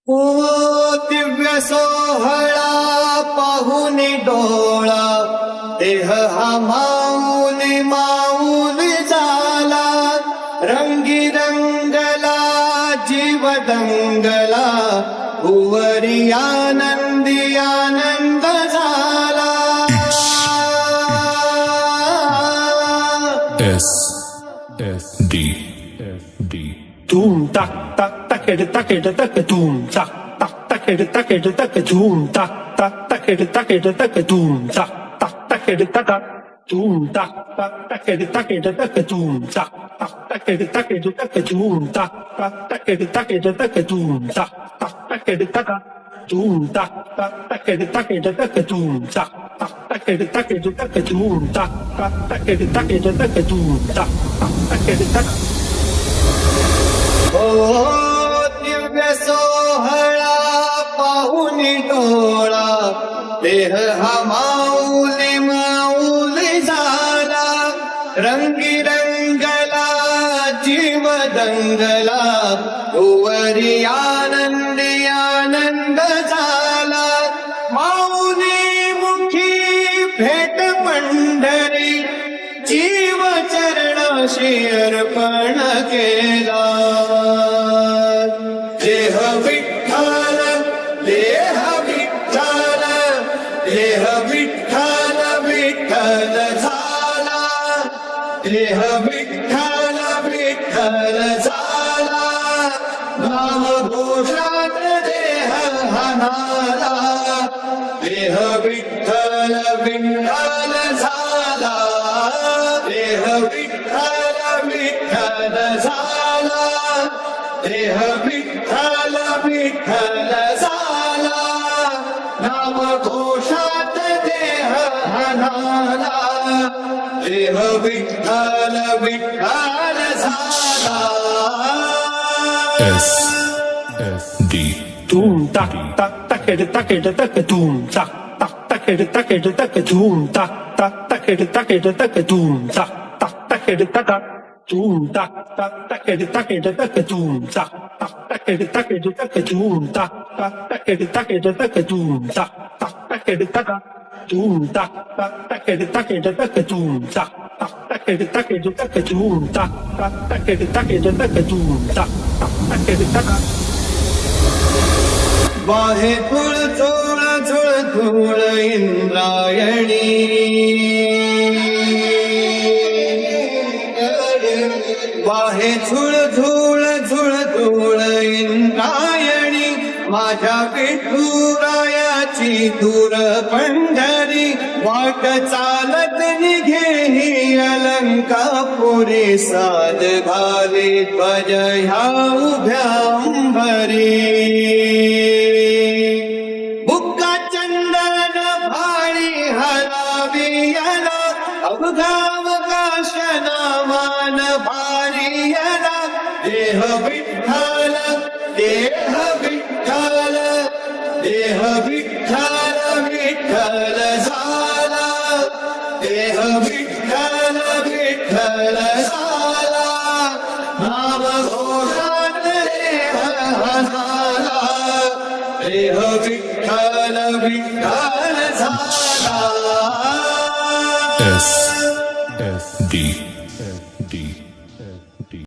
ओ दिव्य सोहळा पाहून डोळा, देह हा माऊली माऊली झाला. रंगी रंगला जीव दंगला, भुवरी आनंदी आनंद झाला. SD Doom tak tak tak tak tak doom tak tak tak tak tak doom tak tak tak tak tak doom tak tak tak tak doom tak tak tak tak tak doom tak tak tak tak tak doom tak tak tak tak tak doom tak tak tak tak doom tak tak tak tak tak doom tak tak tak tak tak doom tak tak tak tak doom tak tak tak. ओ दिव्य सोहळा पाहून डोळा, देह हा माऊली माऊली झाला. रंगी रंगला जीव दंगला, भुवरी आनंदी आनंद झाला. माऊली मुखी भेट पंढरी, जीव चरणाशी अर्पण केला. देह विठ्ठल देह विठ्ठल देह विठ्ठल विठ्ठल झाला. देह विठ्ठल विठ्ठल झाला. नामघोषात देह हनाला. देह विठ्ठल विठ्ठल झाला. देह विठ्ठल विठ्ठल झाला. देह विठ्ठल विठ्ठल झाला. नामघोषात देह हनाला. देह विठ्ठल विठ्ठल झाला. SD Doom tak tak tak tak tak doom tak tak tak tak tak doom tak tak tak tak tak doom tak tak tak tak doom tak tak tak tak tak doom tak tak tak tak doom tak tak tak tak doom tak tak tak tak doom tak tak tak tak doom tak tak tak tak doom tak tak tak doom tak tak tak. वाहे धूळ झुळ झुळ धूळ इंद्रायणी. वाहे झुळ झुळ झुळ धूळ इंद्रायणी. माझ्या विठुरायाची दूर पंढरी, वाट चालत निघे ही अलंकापुरी. साध घाली ध्वज ह्या उभ्या अंबरी. बुक्का चंदन भाळी हरावी याला, अवघावकाश नामान भारी याला. देह विठ्ठल देह विठ्ठल देह विठ्ठल विठ्ठल झाला. देह विठ्ठल विठ्ठल झाला. नामघोषात देह हनाला. देह विठ्ठल विठ्ठल झाला. SD